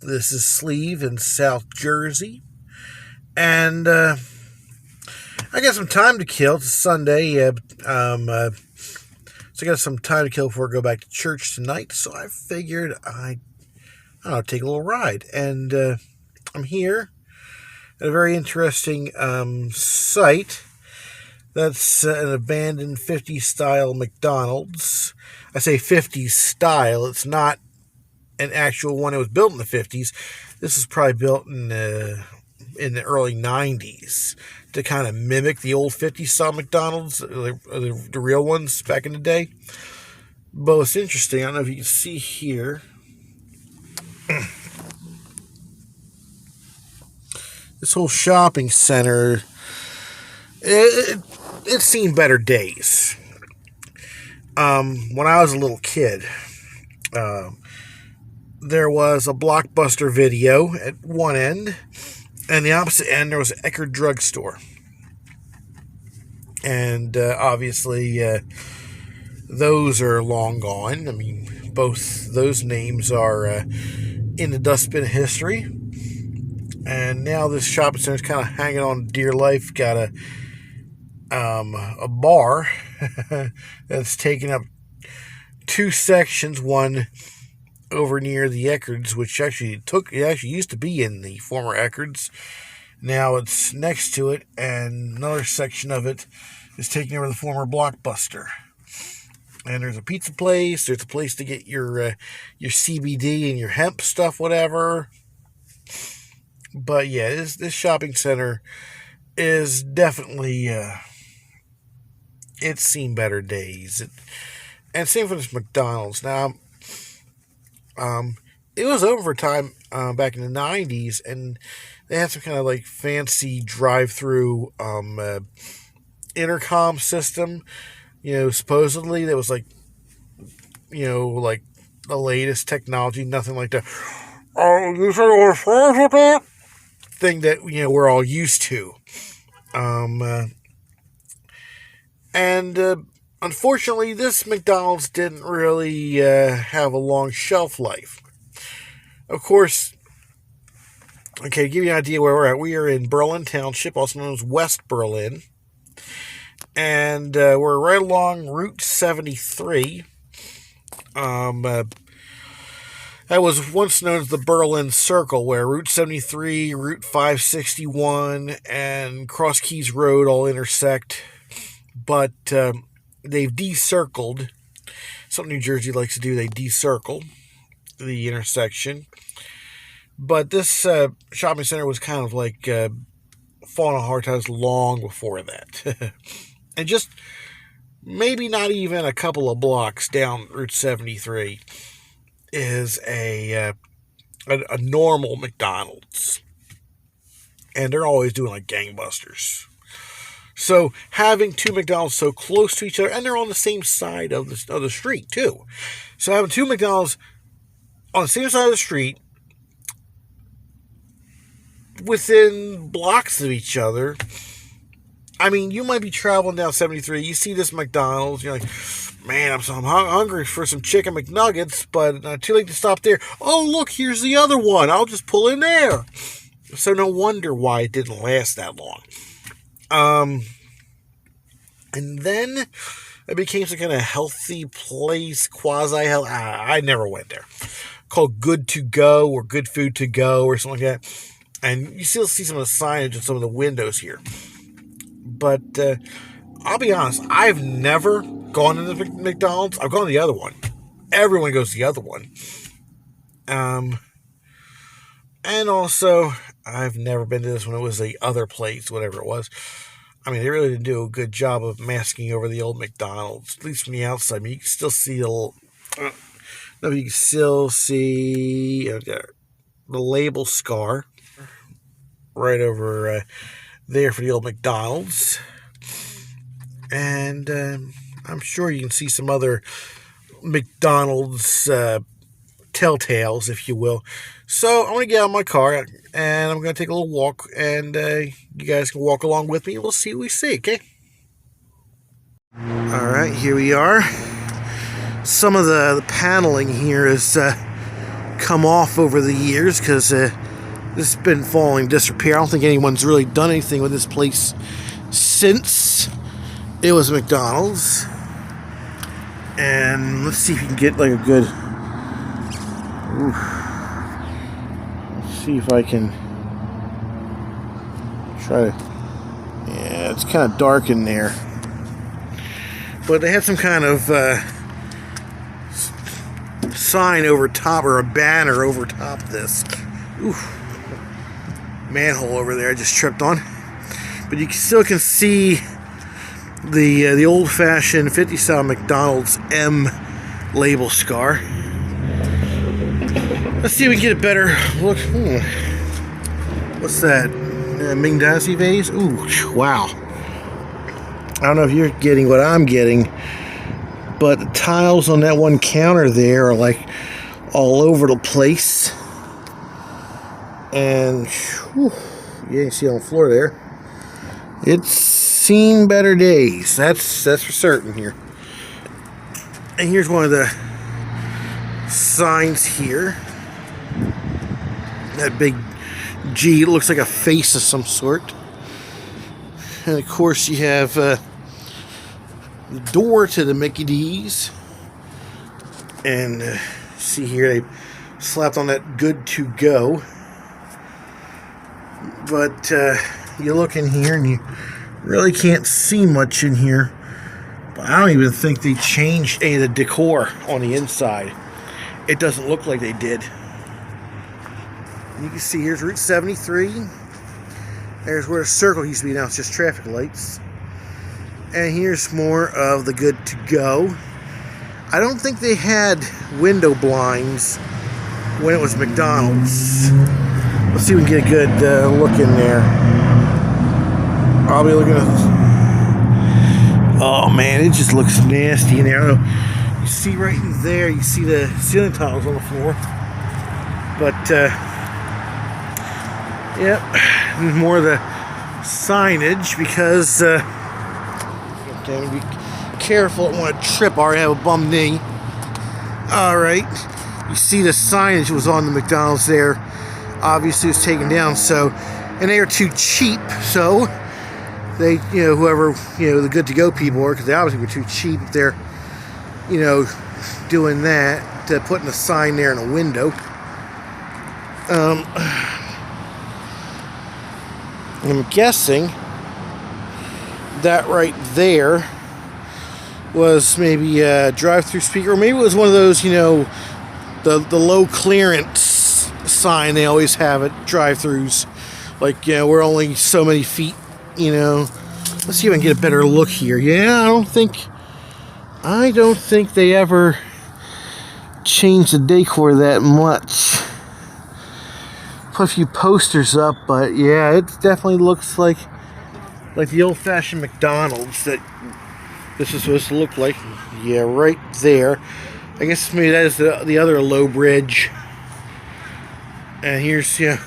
This is Sleeve in South Jersey. And I got some time to kill. It's Sunday. So I got some time to kill before I go back to church tonight. So I figured I'd take a little ride. And I'm here at a very interesting site. That's an abandoned 50s-style McDonald's. I say 50s-style. It's not an actual one that was built in the 50s. This is probably built in the early 90s to kind of mimic the old 50s-style McDonald's, the real ones back in the day. But it's interesting. I don't know if you can see here. This whole shopping center, it's seen better days. When I was a little kid, there was a Blockbuster Video at one end, and the opposite end there was an Eckerd drugstore. And obviously, those are long gone. I mean, both those names are in the dustbin of history. And now this shopping center is kind of hanging on dear life. Got a bar that's taking up two sections. One over near the Eckerds, which actually used to be in the former Eckerds. Now it's next to it, and another section of it is taking over the former Blockbuster. And there's a pizza place. There's a place to get your CBD and your hemp stuff, whatever. But yeah, this shopping center is definitely it's seen better days. And same for this McDonald's. Now, it was open for a time back in the 90s, and they had some kind of like fancy drive-through intercom system. Supposedly that was like the latest technology. Nothing like the thing that we're all used to. Unfortunately, this McDonald's didn't really have a long shelf life. Of course, okay, to give you an idea where we're at, we are in Berlin Township, also known as West Berlin. And we're right along Route 73. That was once known as the Berlin Circle, where Route 73, Route 561, and Cross Keys Road all intersect. But they've decircled. Something New Jersey likes to do, they decircle the intersection. But this shopping center was kind of like falling on hard times long before that. And just maybe not even a couple of blocks down Route 73 is a normal McDonald's. And they're always doing like gangbusters. So having two McDonald's so close to each other, and they're on the same side of the street too. So having two McDonald's on the same side of the street, within blocks of each other. I mean, you might be traveling down 73. You see this McDonald's. You're like, man, I'm hungry for some chicken McNuggets, but too late to stop there. Oh, look, here's the other one. I'll just pull in there. So no wonder why it didn't last that long. And then it became some kind of healthy place, quasi-healthy. I never went there. Called Good to Go or Good Food to Go or something like that. And you still see some of the signage in some of the windows here. But I'll be honest, I've never gone to the McDonald's. I've gone to the other one. Everyone goes to the other one. And also, I've never been to this one. It was the other place, whatever it was. I mean, they really didn't do a good job of masking over the old McDonald's, at least from the outside. I mean, you can still see the label scar right over there for the old McDonald's. And I'm sure you can see some other McDonald's telltales, if you will. So I'm going to get out of my car and I'm going to take a little walk, and you guys can walk along with me. We'll see what we see, okay? All right, here we are. Some of the paneling here is come off over the years because this has been falling disrepair. I don't think anyone's really done anything with this place since it was McDonald's. And let's see if we can get like a good... Oof. Let's see if I can try to... Yeah, it's kind of dark in there. But they had some kind of sign over top, or a banner over top of this. Oof. Manhole over there I just tripped on. But you still can see the old-fashioned 50s-style McDonald's M label scar. Let's see if we can get a better look. What's that? Ming Dynasty vase? Ooh, wow. I don't know if you're getting what I'm getting, but the tiles on that one counter there are like all over the place. And whew, you can see on the floor there. It's seen better days. That's for certain here. And here's one of the signs here. That big G, it looks like a face of some sort. And of course you have the door to the Mickey D's. And see here, they slapped on that good to go. But you look in here and you really can't see much in here. But I don't even think they changed any of the decor on the inside. It doesn't look like they did. You can see here's Route 73. There's where a circle used to be, now it's just traffic lights. And here's more of the good to go. I don't think they had window blinds when it was McDonald's. Let's see if we can get a good look in there. I'll be looking at... Oh man, it just looks nasty in there. I don't know. You see right in there, you see the ceiling tiles on the floor. But, yep, more of the signage because, okay, be careful, I don't want to trip or I have a bum knee. Alright, you see the signage was on the McDonald's there. Obviously it was taken down, so, and they are too cheap, so they, you know, whoever, you know, the good to go people were, because they obviously were too cheap if they're, you know, doing that, putting a sign there in a window. I'm guessing that right there was maybe a drive-through speaker, or maybe it was one of those, you know, the low clearance sign they always have at drive-throughs, like, you know, we're only so many feet, you know. Let's see if I can get a better look here. Yeah, I don't think they ever changed the decor that much. Put a few posters up, but yeah, it definitely looks like the old-fashioned McDonald's that this is supposed to look like. Yeah, right there. I guess maybe that is the other low bridge. And here's, yeah,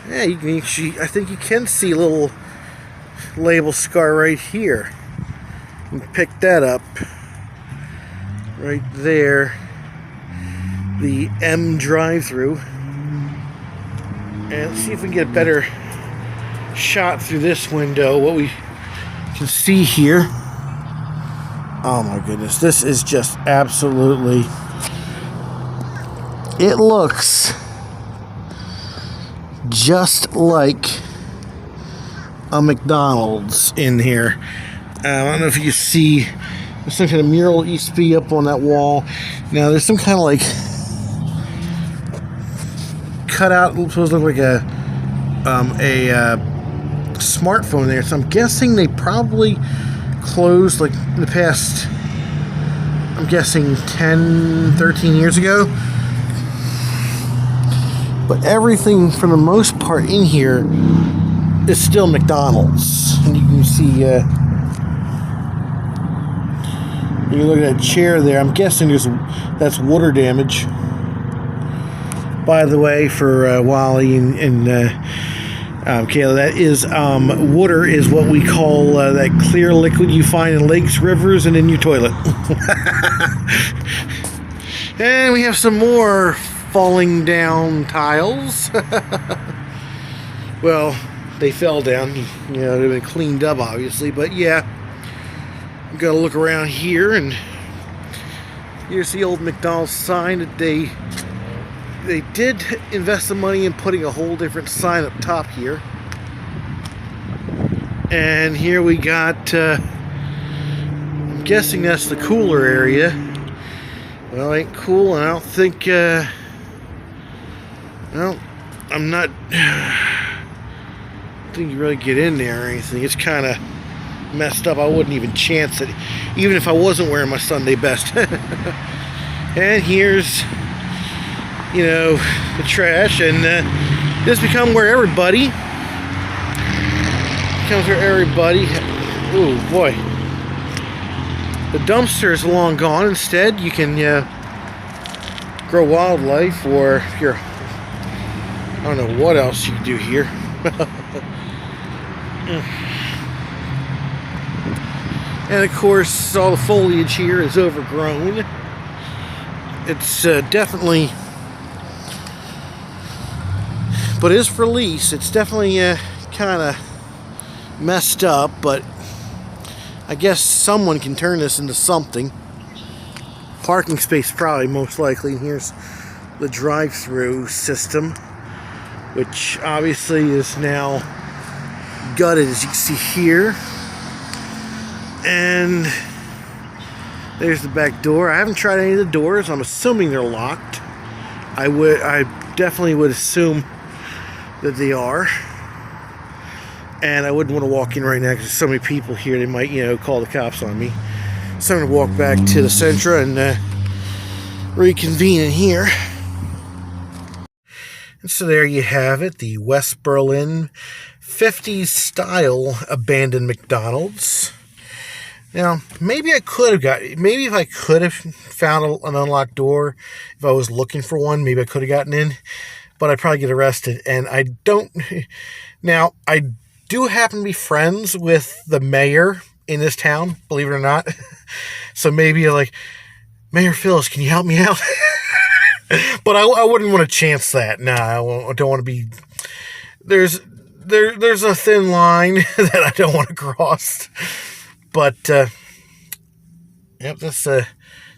you can see, I think you can see a little label scar right here. You can pick that up. Right there. The M drive-through. And let's see if we can get a better shot through this window. What we can see here. Oh my goodness. This is just absolutely... It looks just like a McDonald's in here. I don't know if you see... There's some kind of mural that used to be up on that wall. Now there's some kind of like... cutout, supposed to look like a smartphone there, so I'm guessing they probably closed like in the past, I'm guessing 10-13 years ago. But everything for the most part in here is still McDonald's. And you can see you look at that chair there, I'm guessing that's water damage. By the way, for Wally and Kayla, that is water is what we call that clear liquid you find in lakes, rivers, and in your toilet. And we have some more falling down tiles. Well, they fell down. You know, they've been cleaned up, obviously. But yeah, I'm gonna look around here, and here's the old McDonald's sign that they did invest the money in putting a whole different sign up top here. And here we got, I'm guessing that's the cooler area. Well, it ain't cool, and I don't think, well, I'm not, I don't think you really get in there or anything. It's kind of messed up. I wouldn't even chance it, even if I wasn't wearing my Sunday best. And here's, you know, the trash, and this becomes where everybody, ooh boy, the dumpster is long gone. Instead, you can grow wildlife, or if you're, I don't know what else you can do here. And of course, all the foliage here is overgrown. It's definitely, but it is for lease. It's definitely kind of messed up, but I guess someone can turn this into something. Parking space, probably, most likely. And here's the drive-through system, which obviously is now gutted, as you can see here. And there's the back door. I haven't tried any of the doors. I'm assuming they're locked. I definitely would assume that they are. And I wouldn't want to walk in right now because there's so many people here. They might, you know, call the cops on me. So I'm going to walk back to the Centra and reconvene in here. And so there you have it, the West Berlin 50s-style abandoned McDonald's. Now, maybe if I could have found an unlocked door, if I was looking for one, maybe I could have gotten in, but I'd probably get arrested. And I don't. Now, I do happen to be friends with the mayor in this town, believe it or not. So maybe you're like, Mayor Phyllis, can you help me out? But I wouldn't want to chance that. Nah, I don't want to be. There's a thin line that I don't want to cross. But yep, there's a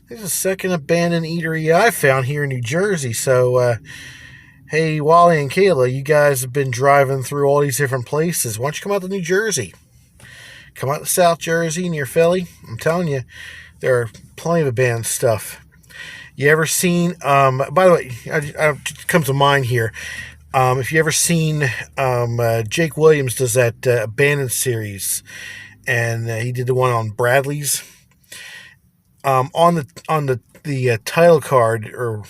second abandoned eatery I found here in New Jersey. So hey, Wally and Kayla, you guys have been driving through all these different places. Why don't you come out to New Jersey? Come out to South Jersey near Philly. I'm telling you, there are plenty of abandoned stuff. You ever seen, by the way, it comes to mind here, if you ever seen, Jake Williams does that abandoned series, and he did the one on Bradley's. On the title card, or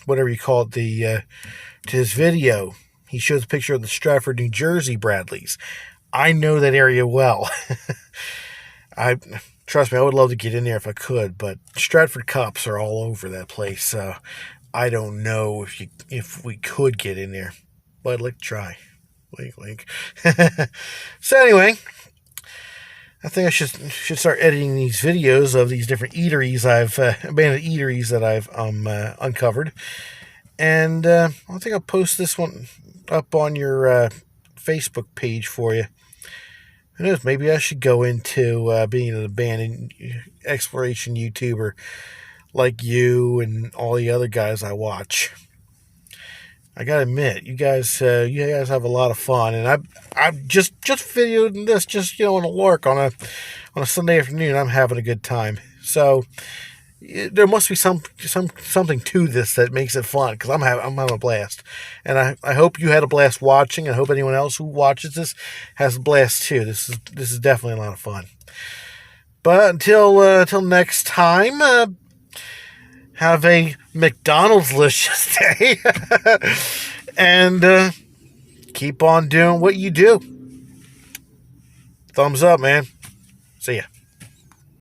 whatever you call it, to his video, he shows a picture of the Stratford, New Jersey Bradley's. I know that area well. Trust me, I would love to get in there if I could, but Stratford cops are all over that place, so I don't know if we could get in there, but I'd like to try. Wink, wink. So anyway, I think I should start editing these videos of these different eateries abandoned eateries that I've uncovered, and I think I'll post this one up on your Facebook page for you. Who knows? Maybe I should go into being an abandoned exploration YouTuber like you and all the other guys I watch. I gotta admit, you guys have a lot of fun, and I just videoed this just on a lark on a Sunday afternoon. I'm having a good time. So there must be something to this that makes it fun, because I'm having a blast, and I hope you had a blast watching. I hope anyone else who watches this has a blast too. This is definitely a lot of fun. But until next time. Have a McDonald's-licious day. And keep on doing what you do. Thumbs up, man. See ya.